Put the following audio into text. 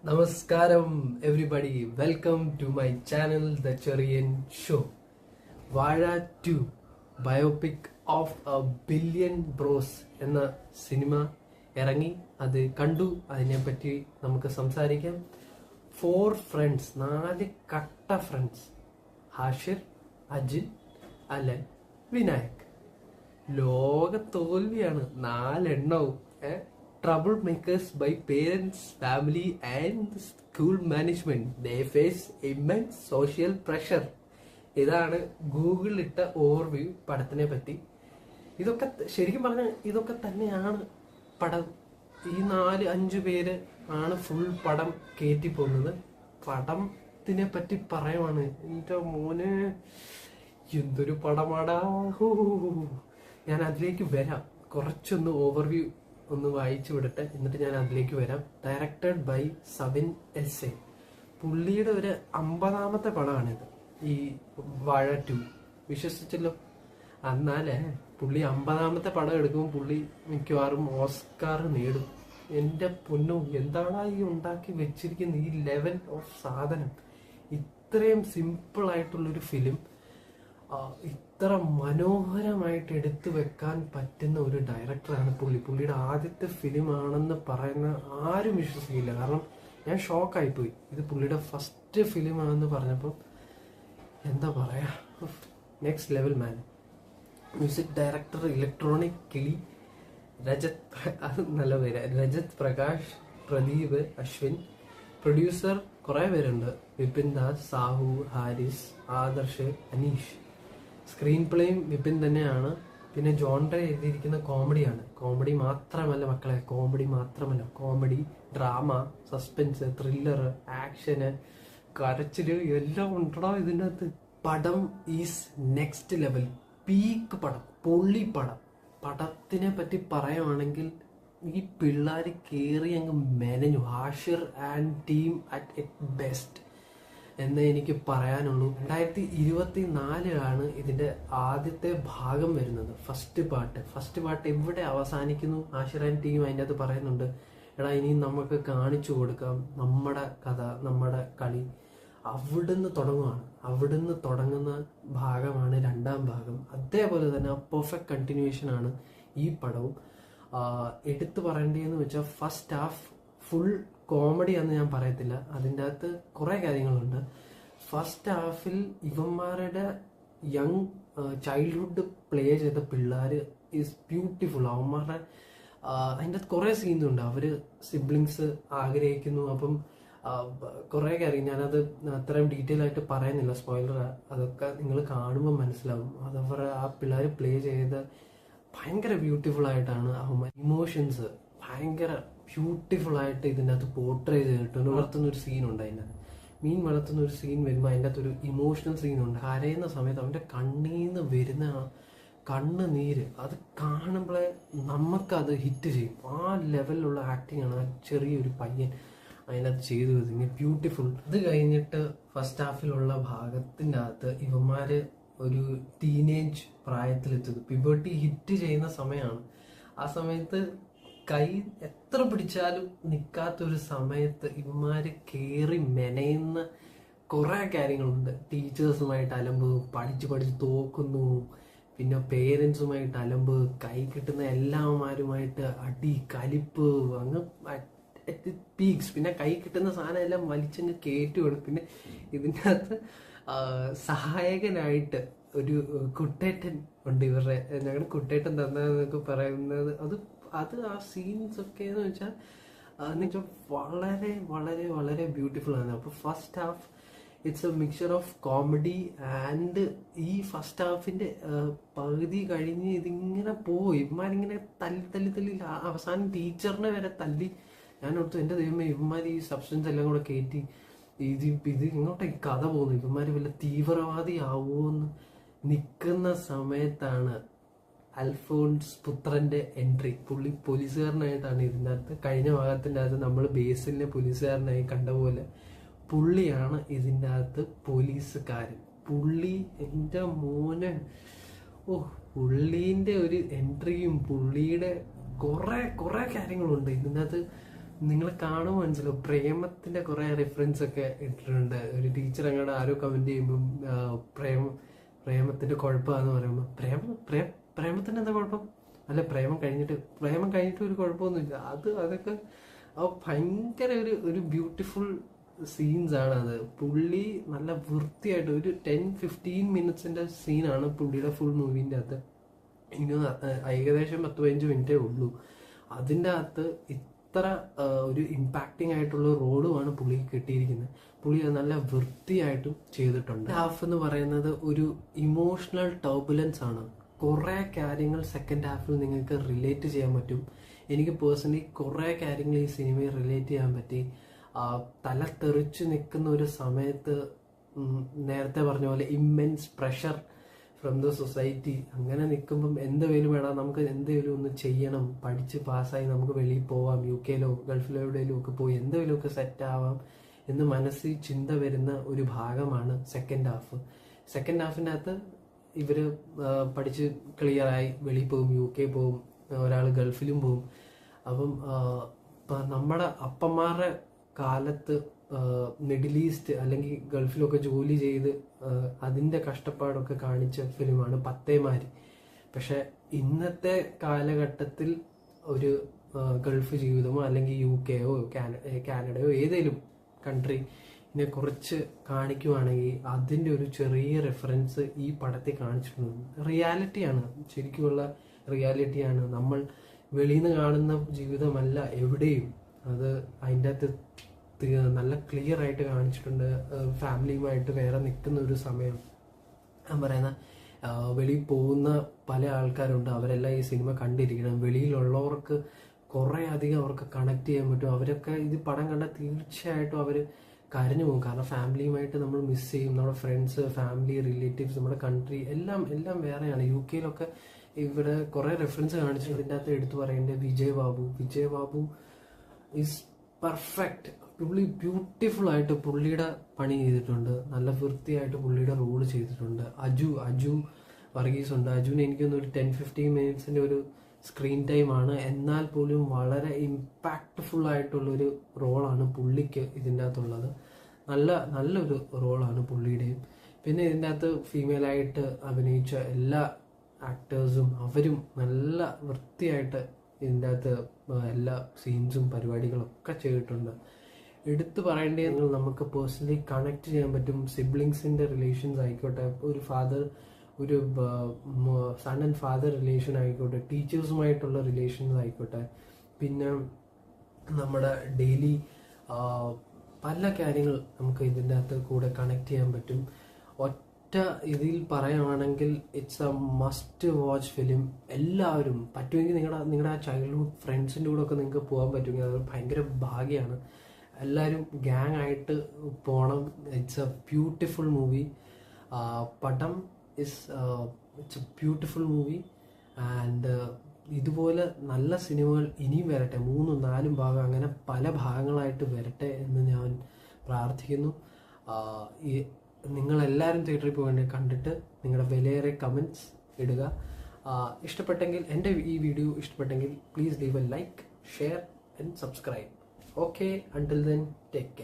Namaskaram, everybody. Welcome to my channel, The Cherian Show. Vada 2, Biopic of a Billion Bros എന്ന cinema ഇറങ്ങി. അത് കണ്ടു. അതിനെപ്പറ്റി നമുക്ക് സംസാരിക്കാം. 4 ഫ്രണ്ട്സ്, 4 കട്ട ഫ്രണ്ട്സ്. ഹാഷിർ, അജിൻ, അലൻ, വിനായക്. ലോക തോൽവിയാണ് 4 എണ്ണവും. Trouble makers by parents, family and school management. They face immense social pressure. ഇതാണ് ഗൂഗിളിൽ ഇട്ട ഓവർവ്യൂ പടത്തിനെ പറ്റി. ഇതൊക്കെ ശരിക്കും പറഞ്ഞാൽ ഇതൊക്കെ തന്നെയാണ് പടം. ഈ 4-5 പേര് ആണ് ഫുൾ പടം കയറ്റി പോകുന്നത്. പടത്തിനെ പറ്റി പറയുവാണ്. എൻ്റെ മോനെ എന്തൊരു പടമാടാ. ഞാൻ അതിലേക്ക് വരാം. കുറച്ചൊന്ന് ഓവർവ്യൂ ഒന്ന് വായിച്ചു വിടട്ടെ, എന്നിട്ട് ഞാൻ അതിലേക്ക് വരാം. Directed by Savin S A. പുള്ളിയുടെ ഒരു 50ാമത്തെ പടമാണിത്, ഈ വാഴ 2. വിശ്വസിച്ചല്ലോ. എന്നാലേ പുള്ളി 50ാമത്തെ പടം എടുക്കുമ്പോൾ പുള്ളി മിക്കവാറും ഓസ്കാർ നേടും. എൻ്റെ പൊന്നു, എന്താണ് ഈ ഉണ്ടാക്കി വെച്ചിരിക്കുന്ന ഈ ലെവൽ ഓഫ് സാധനം. ഇത്രയും സിമ്പിൾ ആയിട്ടുള്ളൊരു ഫിലിം ഇത്ര മനോഹരമായിട്ട് എടുത്തു വെക്കാൻ പറ്റുന്ന ഒരു ഡയറക്ടറാണ് പുള്ളി. പുള്ളിയുടെ ആദ്യത്തെ ഫിലിം ആണെന്ന് പറയുന്ന ആരും വിശ്വസിക്കില്ല. കാരണം ഞാൻ ഷോക്കായിപ്പോയി. ഇത് പുള്ളിയുടെ ഫസ്റ്റ് ഫിലിം ആണെന്ന് പറഞ്ഞപ്പോൾ എന്താ പറയാ, നെക്സ്റ്റ് ലെവൽ മാൻ. മ്യൂസിക് ഡയറക്ടർ ഇലക്ട്രോണിക് കിളി രജത്, അത് നല്ല പേര്, രജത് പ്രകാശ്, പ്രദീപ്, അശ്വിൻ. പ്രൊഡ്യൂസർ കുറെ പേരുണ്ട്, വിപിൻ ദാസ്, സാഹു, ഹാരിസ്, ആദർശ്, അനീഷ്. സ്ക്രീൻ പ്ലേയും വിപിൻ തന്നെയാണ്. പിന്നെ ജോൺറെ എഴുതിയിരിക്കുന്ന കോമഡിയാണ്. കോമഡി മാത്രമല്ല മക്കളെ, കോമഡി മാത്രമല്ല, comedy, drama, suspense, thriller, action, കരച്ചില് എല്ലാം ഉണ്ടോ ഇതിൻ്റെ അകത്ത്. പടം ഈസ് നെക്സ്റ്റ് ലെവൽ, പീക്ക് പടം, പൊള്ളി പടം. പടത്തിനെ പറ്റി പറയുവാണെങ്കിൽ ഈ പിള്ളേർ കയറി അങ്ങ് മെനഞ്ഞു. Hashir and team at it best എന്നേ എനിക്ക് പറയാനുള്ളൂ. 2024 ഇതിന്റെ ആദ്യത്തെ ഭാഗം വരുന്നത്. ഫസ്റ്റ് പാർട്ട് എവിടെ അവസാനിക്കുന്നു, ഹാഷിർ ആൻഡ് ടീം അതിൻ്റെ അകത്ത് പറയുന്നുണ്ട്, എടാ ഇനി നമുക്ക് കാണിച്ചു കൊടുക്കാം നമ്മുടെ കഥ, നമ്മുടെ കളി. അവിടുന്ന് തുടങ്ങുവാണ്. അവിടുന്ന് തുടങ്ങുന്ന ഭാഗമാണ് 2ാം ഭാഗം. അതേപോലെ തന്നെ പെർഫെക്റ്റ് കണ്ടിന്യൂവേഷൻ ആണ് ഈ പടവും. എടുത്തു പറയേണ്ടതെന്ന് വെച്ചാൽ ഫസ്റ്റ് ഹാഫ് ഫുൾ കോമഡി എന്ന് ഞാൻ പറയത്തില്ല. അതിൻ്റെ അകത്ത് കുറേ കാര്യങ്ങളുണ്ട്. ഫസ്റ്റ് ഹാഫിൽ ഇവന്മാരുടെ യങ് ചൈൽഡ്ഹുഡ് പ്ലേ ചെയ്ത പിള്ളേർ ഈസ് ബ്യൂട്ടിഫുൾ. അവന്മാരുടെ അതിൻ്റെ അകത്ത് കുറേ സീനുണ്ട്. അവർ സിബ്ലിങ്സ് ആഗ്രഹിക്കുന്നു. അപ്പം കുറേ കാര്യം ഞാനത് അത്രയും ഡീറ്റെയിൽ ആയിട്ട് പറയുന്നില്ല, സ്പോയിലർ. അതൊക്കെ നിങ്ങൾ കാണുമ്പോൾ മനസ്സിലാവും. അതവർ ആ പിള്ളേർ പ്ലേ ചെയ്ത് ഭയങ്കര ബ്യൂട്ടിഫുൾ ആയിട്ടാണ്. ഇമോഷൻസ് ഭയങ്കര ബ്യൂട്ടിഫുൾ ആയിട്ട് ഇതിൻ്റെ അകത്ത് പോർട്രേ ചെയ്തിട്ടുണ്ട്. വളർത്തുന്നൊരു സീനുണ്ട് അതിൻ്റെ അകത്ത്. മീൻ വളർത്തുന്നൊരു സീൻ വരുമ്പോൾ അതിൻ്റെ അകത്തൊരു ഇമോഷണൽ സീനുണ്ട്. കരയുന്ന സമയത്ത് അവൻ്റെ കണ്ണീന്ന് വരുന്ന കണ്ണുനീര്, അത് കാണുമ്പോഴേ നമുക്കത് ഹിറ്റ് ചെയ്യും. ആ ലെവലിലുള്ള ആക്ടിങ് ആണ് ആ ചെറിയൊരു പയ്യൻ അതിനകത്ത് ചെയ്തു വെച്ചിങ്ങനെ ബ്യൂട്ടിഫുൾ. അത് കഴിഞ്ഞിട്ട് ഫസ്റ്റ് ഹാഫിലുള്ള ഭാഗത്തിൻ്റെ അകത്ത് ഇവന്മാര് ഒരു ടീനേജ് പ്രായത്തിലെത്തുന്നു. പ്യൂബർട്ടി ഹിറ്റ് ചെയ്യുന്ന സമയമാണ്. ആ സമയത്ത് കൈ എത്ര പിടിച്ചാലും നിൽക്കാത്തൊരു സമയത്ത് ഇവന്മാര് കയറി മെനയുന്ന കുറെ കാര്യങ്ങളുണ്ട്. ടീച്ചേഴ്സുമായിട്ട് അലമ്പ്, പഠിച്ച് തോക്കുന്നു. പിന്നെ പേരൻസുമായിട്ട് അലമ്പ്, കൈ കിട്ടുന്ന എല്ലാവന്മാരുമായിട്ട് അടി, കലിപ്പ്, അങ്ങ് പീക്സ്. പിന്നെ കൈ കിട്ടുന്ന സാധനം എല്ലാം വലിച്ചങ്ങ് കയറ്റുവാണ്. പിന്നെ ഇതിൻ്റെ അകത്ത് സഹായകനായിട്ട് ഒരു കുട്ടേട്ടൻ ഉണ്ട്. ഇവരുടെ ഞങ്ങളുടെ കുട്ടേട്ടൻ തന്നതൊക്കെ പറയുന്നത് അത് ആ സീൻസ് ഒക്കെ എന്ന് വെച്ചാൽ വളരെ വളരെ വളരെ ബ്യൂട്ടിഫുൾ ആണ്. അപ്പോൾ first half it's A mixture of comedy and ഈ ഫസ്റ്റ് ഹാഫിന്റെ പകുതി കഴിഞ്ഞ് ഇതിങ്ങനെ പോയി ഇവന്മാരിങ്ങനെ തല്ലി അവസാനം ടീച്ചറിനെ വരെ തല്ലി. ഞാൻ ഓർത്തു എൻ്റെ ദൈവമേ, ഇവന്മാർ ഈ സബ്സ്റ്റൻസ് എല്ലാം കൂടെ കയറ്റി ഇത് ഇങ്ങോട്ടേക്ക് കഥ പോകുന്നു, ഇവന്മാർ വല്ല തീവ്രവാദി ആവുമെന്ന് നിൽക്കുന്ന സമയത്താണ് അൽഫോൺസ് പുത്രന്റെ എൻട്രി. പുള്ളി പോലീസുകാരനായിട്ടാണ് ഇതിൻ്റെ അകത്ത്. കഴിഞ്ഞ ഭാഗത്തിൻ്റെ അകത്ത് നമ്മൾ ബേസിലിനെ പോലീസുകാരനായി കണ്ട പോലെ പുള്ളിയാണ് ഇതിൻ്റെ അകത്ത് പോലീസുകാരൻ. പുള്ളി എൻ്റെ മോനെ, പുള്ളീൻ്റെ ഒരു എൻട്രിയും പുള്ളിയുടെ കുറെ കാര്യങ്ങളുണ്ട് ഇതിനകത്ത്. നിങ്ങൾ കാണുമ്പോൾ മനസ്സിലാവും പ്രേമത്തിന്റെ കുറെ റെഫറൻസ് ഒക്കെ ഇട്ടിട്ടുണ്ട്. ഒരു ടീച്ചർ അങ്ങോട്ട് ആരോ കമന്റ് ചെയ്യുമ്പോൾ പ്രേമത്തിന്റെ കുഴപ്പമാന്ന് പറയുമ്പോൾ പ്രേമത്തിന്റെ എന്താ കുഴപ്പം? അല്ല, പ്രേമം കഴിഞ്ഞിട്ട് ഒരു കുഴപ്പമൊന്നുമില്ല. അതൊക്കെ ഭയങ്കര ഒരു ബ്യൂട്ടിഫുൾ സീൻസ് ആണ് അത്. പുള്ളി നല്ല വൃത്തിയായിട്ട് ഒരു 10-15 മിനിറ്റ്സിന്റെ സീനാണ് പുള്ളിയുടെ ഫുൾ മൂവിന്റെ അകത്ത്. ഇനി ഏകദേശം 10-15 മിനിറ്റേ ഉള്ളൂ. അതിൻ്റെ അകത്ത് ഇത്ര ഒരു ഇമ്പാക്റ്റിംഗ് ആയിട്ടുള്ള റോളുമാണ് പുള്ളിക്ക് കിട്ടിയിരിക്കുന്നത്. പുള്ളി അത് നല്ല വൃത്തിയായിട്ടും ചെയ്തിട്ടുണ്ട്. ഹാഫ് എന്ന് പറയുന്നത് ഒരു ഇമോഷണൽ ടർബുലൻസ് ആണ്. കുറെ കാര്യങ്ങൾ സെക്കൻഡ് ഹാഫിൽ നിങ്ങൾക്ക് റിലേറ്റ് ചെയ്യാൻ പറ്റും. എനിക്ക് പേഴ്സണലി കുറെ കാര്യങ്ങൾ ഈ സിനിമയിൽ റിലേറ്റ് ചെയ്യാൻ പറ്റി. തല തെറിച്ച് നിൽക്കുന്ന ഒരു സമയത്ത് നേരത്തെ പറഞ്ഞ പോലെ immense pressure from the society, അങ്ങനെ നിൽക്കുമ്പം എന്തെങ്കിലും വേണം, നമുക്ക് എന്തെങ്കിലും ഒന്ന് ചെയ്യണം, പഠിച്ച് പാസ്സായി നമുക്ക് വെളിയിൽ പോവാം, UK-ലോ ഗൾഫിലോ എവിടെയെങ്കിലും ഒക്കെ പോയി എന്തെങ്കിലും ഒക്കെ സെറ്റ് ആവാം എന്ന് മനസ്സിൽ ചിന്ത വരുന്ന ഒരു ഭാഗമാണ് സെക്കൻഡ് ഹാഫ്. സെക്കൻഡ് ഹാഫിൻ്റെ അകത്ത് ഇവര് പഠിച്ച് ക്ലിയറായി വെളിയിൽ പോകും, UK പോകും, ഒരാൾ ഗൾഫിലും പോകും. അപ്പം നമ്മുടെ അപ്പന്മാരുടെ കാലത്ത് മിഡിൽ ഈസ്റ്റ് അല്ലെങ്കിൽ ഗൾഫിലൊക്കെ ജോലി ചെയ്ത് അതിൻ്റെ കഷ്ടപ്പാടൊക്കെ കാണിച്ച ഫിലിമാണ് പത്തേമാരി. പക്ഷെ ഇന്നത്തെ കാലഘട്ടത്തിൽ ഒരു ഗൾഫ് ജീവിതമോ അല്ലെങ്കിൽ UK-യോ കാനഡയോ ഏതെങ്കിലും കൺട്രീനെ കുറിച്ച് കാണിക്കുവാണെങ്കിൽ അതിൻ്റെ ഒരു ചെറിയ റെഫറൻസ് ഈ പടത്തിൽ കാണിച്ചിട്ടുണ്ട്. റിയാലിറ്റിയാണ്, ശരിക്കുമുള്ള റിയാലിറ്റിയാണ്. നമ്മൾ വെളിയിൽ നിന്ന് കാണുന്ന ജീവിതമല്ല എവിടെയും. അത് അതിൻ്റെ അകത്ത് നല്ല ക്ലിയർ ആയിട്ട് കാണിച്ചിട്ടുണ്ട്. ഫാമിലിയുമായിട്ട് വേറെ നിൽക്കുന്ന ഒരു സമയം ഞാൻ പറയുന്ന വെളിയിൽ പോകുന്ന പല ആൾക്കാരുണ്ട്. അവരെല്ലാം ഈ സിനിമ കണ്ടിരിക്കണം. വെളിയിലുള്ളവർക്ക് കുറേ അധികം അവർക്ക് കണക്ട് ചെയ്യാൻ പറ്റും. അവരൊക്കെ ഇത് പടം കണ്ടാൽ തീർച്ചയായിട്ടും അവർ കരഞ്ഞു പോകും. കാരണം ഫാമിലിയുമായിട്ട് നമ്മൾ മിസ് ചെയ്യും. നമ്മുടെ ഫ്രണ്ട്സ്, ഫാമിലി, റിലേറ്റീവ്സ്, നമ്മുടെ കൺട്രി എല്ലാം വേറെയാണ്. UK-ലൊക്കെ ഇവിടെ കുറേ റെഫറൻസ് കാണിച്ചു. ഇതിൻ്റെ അകത്ത് എടുത്തു പറയേണ്ടത് വിജയ് ബാബു ഈസ് പെർഫെക്റ്റ്. പുള്ളി ബ്യൂട്ടിഫുൾ ആയിട്ട് പുള്ളിയുടെ പണി ചെയ്തിട്ടുണ്ട്. നല്ല വൃത്തിയായിട്ട് പുള്ളിയുടെ റോള് ചെയ്തിട്ടുണ്ട്. അജു വർഗീസ് ഉണ്ട്. അജുവിന് എനിക്കൊന്ന് ഒരു 10-15 മിനിറ്റ്സിന്റെ ഒരു സ്ക്രീൻ ടൈം ആണ്. എന്നാൽ പോലും വളരെ ഇമ്പാക്ട്ഫുൾ ആയിട്ടുള്ളൊരു റോളാണ് പുള്ളിക്ക് ഇതിൻ്റെ അകത്തുള്ളത്. നല്ലൊരു റോളാണ് പുള്ളിയുടെയും. പിന്നെ ഇതിൻ്റെ അകത്ത് ഫീമെയിലായിട്ട് അഭിനയിച്ച എല്ലാ ആക്ടേഴ്സും അവരും നല്ല വൃത്തിയായിട്ട് ഇതിൻ്റെ അകത്ത് എല്ലാ സീൻസും പരിപാടികളും ഒക്കെ ചെയ്തിട്ടുണ്ട്. എടുത്തു പറയേണ്ടത് നമുക്ക് പേഴ്സണലി കണക്ട് ചെയ്യാൻ പറ്റും. സിബ്ലിങ്സിന്റെ റിലേഷൻസ് ആയിക്കോട്ടെ, ഒരു സൺ ആൻഡ് ഫാദർ റിലേഷൻ ആയിക്കോട്ടെ, ടീച്ചേഴ്സുമായിട്ടുള്ള റിലേഷൻസ് ആയിക്കോട്ടെ, പിന്നെ നമ്മുടെ ഡെയിലി പല കാര്യങ്ങൾ നമുക്ക് ഇതിൻ്റെ അകത്ത് കൂടെ കണക്ട് ചെയ്യാൻ പറ്റും. ഒറ്റ ഇതിൽ പറയുകയാണെങ്കിൽ it's A must watch film. എല്ലാവരും പറ്റുമെങ്കിൽ നിങ്ങളുടെ ആ ചൈൽഡ്ഹുഡ് ഫ്രണ്ട്സിൻ്റെ കൂടെ ഒക്കെ നിങ്ങൾക്ക് പോകാൻ പറ്റുമെങ്കിൽ അത് ഭയങ്കര ഭാഗ്യമാണ്. എല്ലാവരും ഗ്യാങ് ആയിട്ട് പോകണം. It's a beautiful movie. പടം it's a beautiful movie. And ഇതുപോലെ നല്ല സിനിമകൾ ഇനിയും വരട്ടെ. 3-4 ഭാഗം അങ്ങനെ പല ഭാഗങ്ങളായിട്ട് വരട്ടെ എന്ന് ഞാൻ പ്രാർത്ഥിക്കുന്നു. നിങ്ങളെല്ലാവരും തിയേറ്ററിൽ പോകേണ്ടി കണ്ടിട്ട് നിങ്ങളുടെ വിലയേറെ കമൻറ്റ്സ് ഇടുക. ഇഷ്ടപ്പെട്ടെങ്കിൽ, എൻ്റെ ഈ വീഡിയോ ഇഷ്ടപ്പെട്ടെങ്കിൽ please leave A like, share and subscribe. Okay, until then, take care.